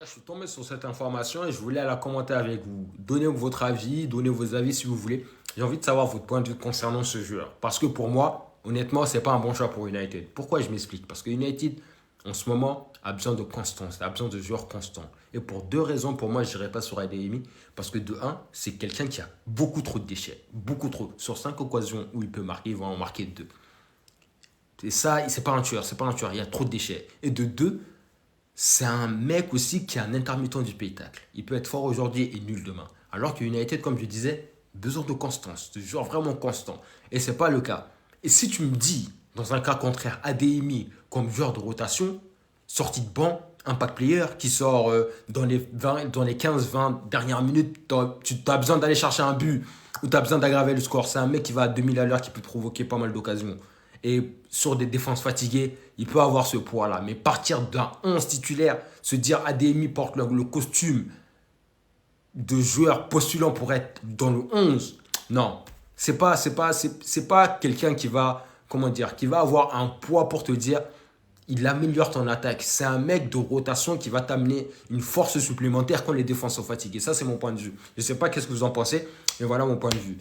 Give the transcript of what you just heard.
Je suis tombé sur cette information et je voulais la commenter avec vous. Donnez votre avis, donnez vos avis si vous voulez. J'ai envie de savoir votre point de vue concernant ce joueur. Parce que pour moi, honnêtement, c'est pas un bon choix pour United. Pourquoi je m'explique? Parce que United, en ce moment, a besoin de constance, a besoin de joueurs constants. Et pour deux raisons, pour moi, je dirais pas sur Adeyemi. Parce que de un, c'est quelqu'un qui a beaucoup trop de déchets. Beaucoup trop. Sur 5 occasions où il peut marquer, il va en marquer 2. Et ça, c'est pas un tueur, c'est pas un tueur. Il y a trop de déchets. Et de deux, c'est un mec aussi qui est un intermittent du spectacle. Il peut être fort aujourd'hui et nul demain. Alors que United, comme je disais, besoin de constance, de joueurs vraiment constants. Et c'est pas le cas. Et si tu me dis, dans un cas contraire, Adeyemi comme joueur de rotation, sorti de banc, impact player, qui sort dans les 15-20 dernières minutes, tu as besoin d'aller chercher un but ou tu as besoin d'aggraver le score. C'est un mec qui va à 2000 à l'heure, qui peut provoquer pas mal d'occasions. Et sur des défenses fatiguées, il peut avoir ce poids-là. Mais partir d'un 11 titulaire, se dire ADMI porte le costume de joueur postulant pour être dans le 11, non. C'est pas quelqu'un qui va, comment dire, qui va avoir un poids pour te dire il améliore ton attaque. C'est un mec de rotation qui va t'amener une force supplémentaire quand les défenses sont fatiguées. Ça, c'est mon point de vue. Je ne sais pas qu'est-ce que vous en pensez, mais voilà mon point de vue.